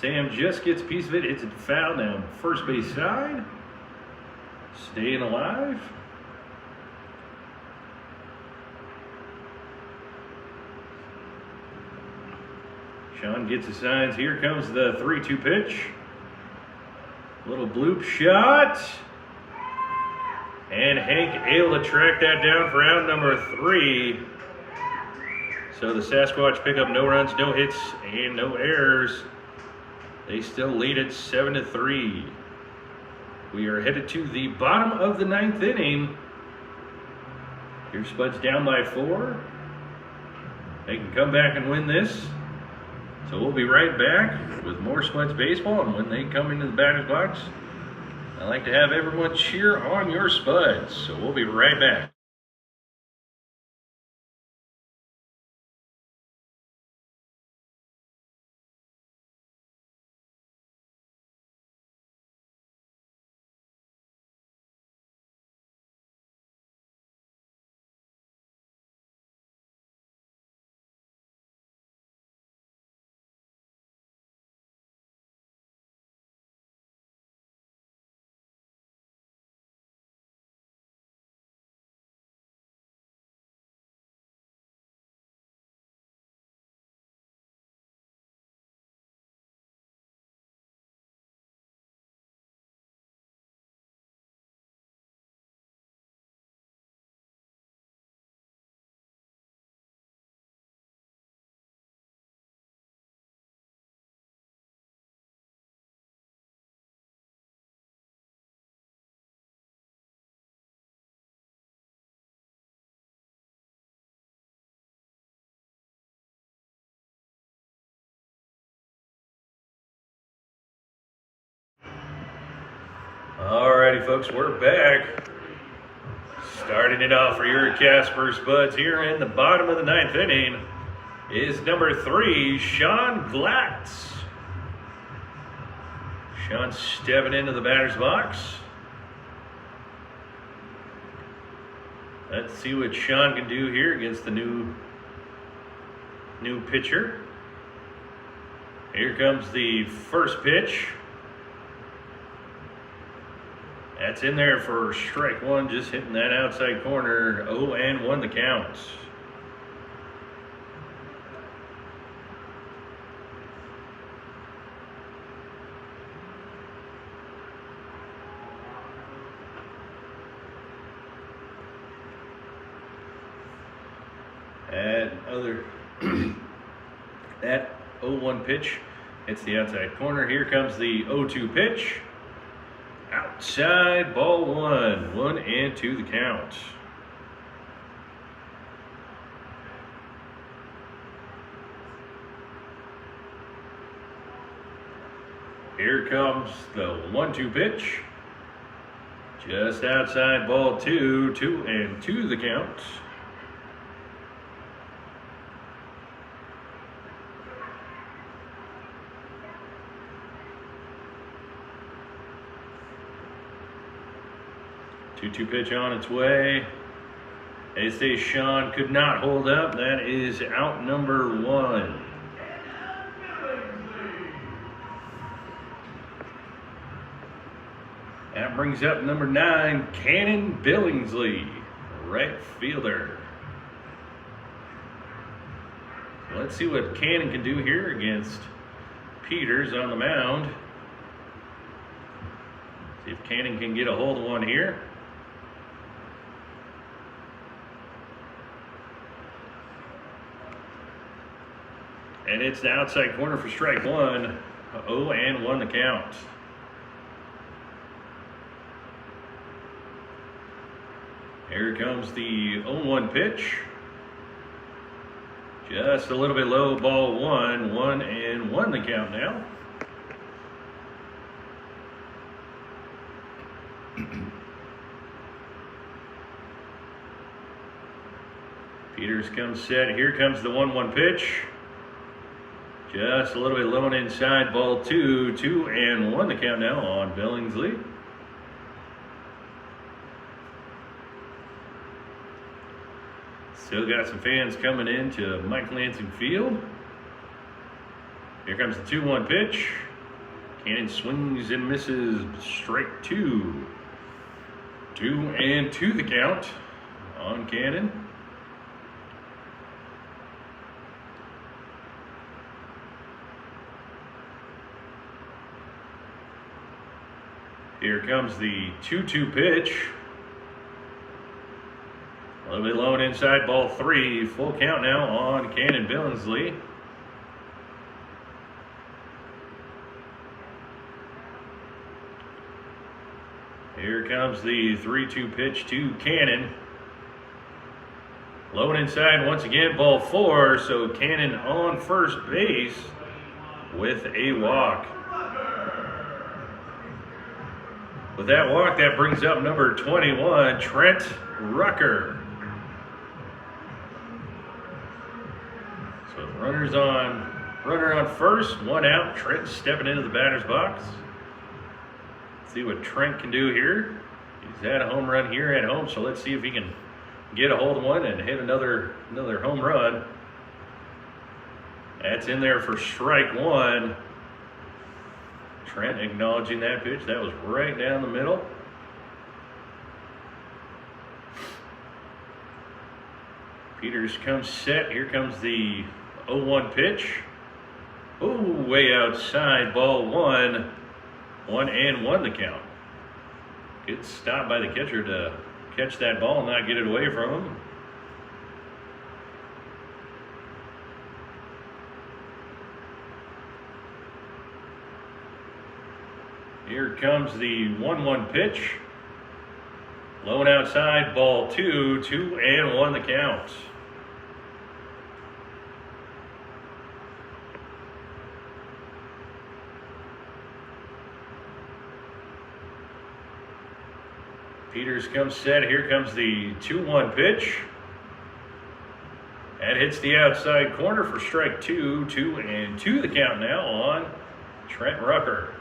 Sam just gets a piece of it, hits it foul down first base side. Staying alive. Sean gets his signs. Here comes the 3-2 pitch. Little bloop shot. And Hank able to track that down for out number 3. So the Sasquatch pick up no runs, no hits, and no errors. They still lead it 7-3. We are headed to the bottom of the 9th inning. Here's Spuds down by 4. They can come back and win this. So we'll be right back with more Spuds baseball. And when they come into the batter's box, I like to have everyone cheer on your Spuds. So we'll be right back. Alrighty, folks, we're back. Starting it off for your Casper Spuds here in the bottom of the 9th inning is number 3, Sean Glatz. Sean stepping into the batter's box. Let's see what Sean can do here against the new pitcher. Here comes the first pitch. That's in there for strike one, just hitting that outside corner. 0-1 the count. That 0-1 pitch hits the outside corner. Here comes the 0-2 pitch. Outside, ball one. 1-2 the count. Here comes the 1-2 pitch. Just outside, ball two. 2-2 the count. Two pitch on its way. They say Sean could not hold up. That is out number one. That brings up number 9, Cannon Billingsley, right fielder. So let's see what Cannon can do here against Peters on the mound. See if Cannon can get a hold of one here. And it's the outside corner for strike one. 0-1 the count. Here comes the 0-1 pitch. Just a little bit low, ball one. 1-1 the count now. Peters comes set. Here comes the 1-1 pitch. Just a little bit low and inside, ball 2-1 the count now on Billingsley. Still got some fans coming in to Mike Lansing Field. Here comes the 2-1 pitch. Cannon swings and misses, strike two. 2-2 the count on Cannon. Here comes the 2-2 pitch. A little bit low and inside, ball 3. Full count now on Cannon Billingsley. Here comes the 3-2 pitch to Cannon. Low and inside once again, ball 4. So Cannon on first base with a walk. With that walk, that brings up number 21, Trent Rucker. So runner on first, 1 out. Trent stepping into the batter's box. Let's see what Trent can do here. He's had a home run here at home, so let's see if he can get a hold of one and hit another home run. That's in there for strike one. Trent acknowledging that pitch. That was right down the middle. Peters comes set. Here comes the 0-1 pitch. Ooh, way outside, ball 1. 1-1 the count. Good stop by the catcher to catch that ball and not get it away from him. Here comes the 1-1 pitch. Low and outside, ball 2. 2-1 the count. Peters comes set. Here comes the 2-1 pitch. That hits the outside corner for strike 2. 2-2 the count now on Trent Rucker.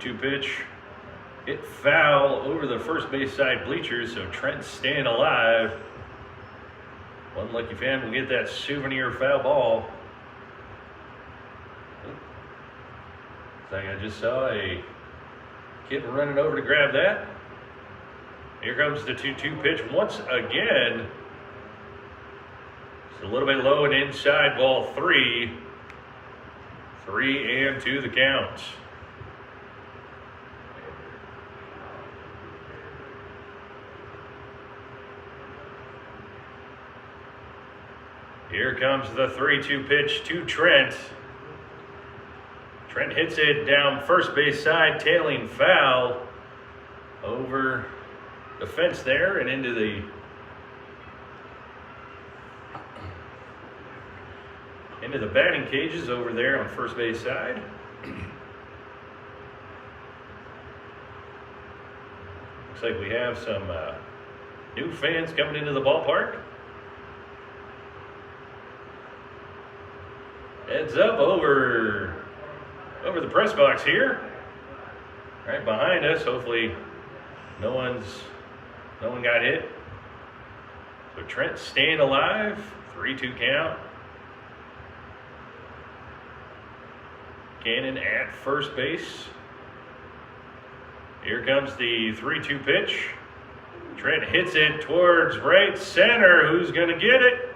2-2 pitch. Hit foul over the first base side bleachers, so Trent's staying alive. One lucky fan will get that souvenir foul ball. Looks like I just saw a kid running over to grab that. Here comes the 2-2 pitch once again. It's a little bit low and inside, ball 3. 3-2 the count. Here comes the 3-2 pitch to Trent. Trent hits it down first base side, tailing foul over the fence there and into the batting cages over there on first base side. Looks like we have some new fans coming into the ballpark. Heads up over the press box here, right behind us. Hopefully no one got hit. So Trent staying alive, 3-2 count. Cannon at first base. Here comes the 3-2 pitch. Trent hits it towards right center. Who's going to get it?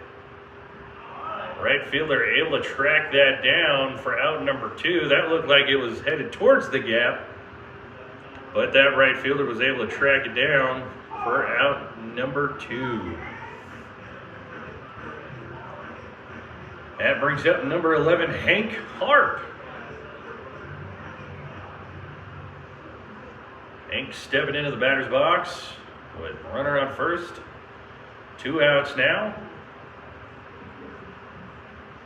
Right fielder able to track that down for out number 2. That looked like it was headed towards the gap, but that right fielder was able to track it down for out number 2. That brings up number 11, Hank Harp. Hank stepping into the batter's box with runner on first. 2 outs now.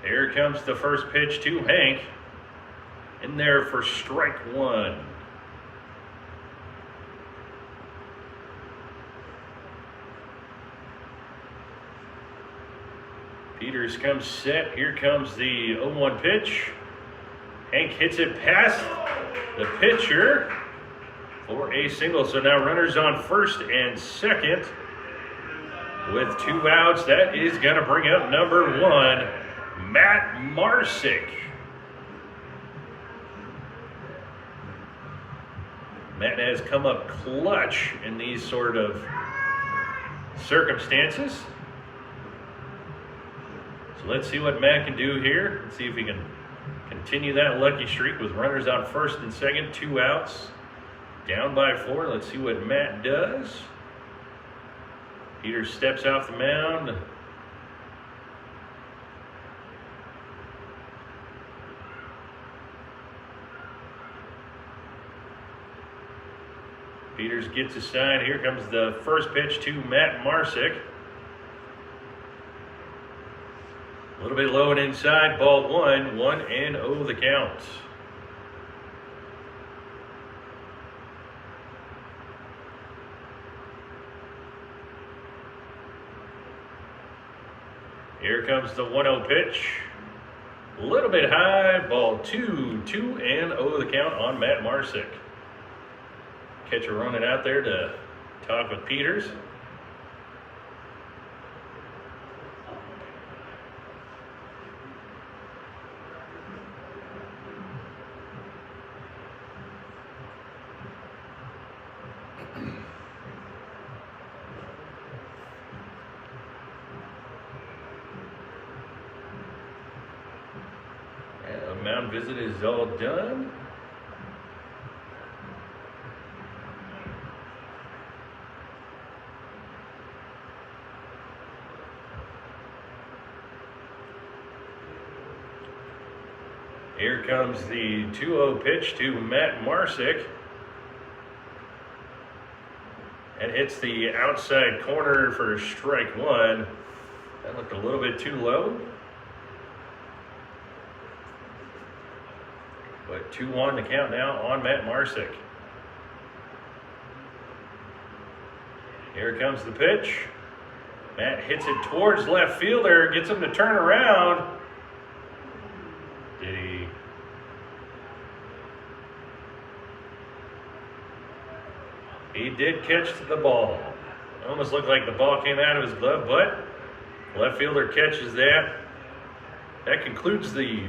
Here comes the first pitch to Hank. In there for strike 1. Peters comes set. Here comes the 0-1 pitch. Hank hits it past the pitcher for a single. So now runners on first and second with 2 outs. That is going to bring up number 1. Matt Marsick. Matt has come up clutch in these sort of circumstances. So let's see what Matt can do here. Let's see if he can continue that lucky streak with runners on first and second, 2 outs, down by 4. Let's see what Matt does. Peters steps off the mound. Peters gets a sign. Here comes the first pitch to Matt Marsick. A little bit low and inside, ball 1, 1-0 the count. Here comes the 1-0 pitch. A little bit high, ball 2, 2-0 the count on Matt Marsick. Catcher running out there to talk with Peters. The mound visit is all done. Here comes the 2-0 pitch to Matt Marsick. And hits the outside corner for strike 1. That looked a little bit too low. But 2-1 the count now on Matt Marsick. Here comes the pitch. Matt hits it towards left fielder, gets him to turn around. Did he? He did catch the ball. Almost looked like the ball came out of his glove, but left fielder catches that. That concludes the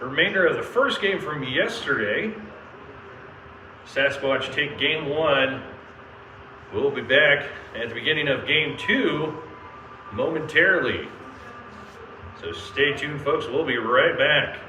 remainder of the first game from yesterday. Sasquatch take game one. We'll be back at the beginning of game two momentarily. So stay tuned, folks. We'll be right back.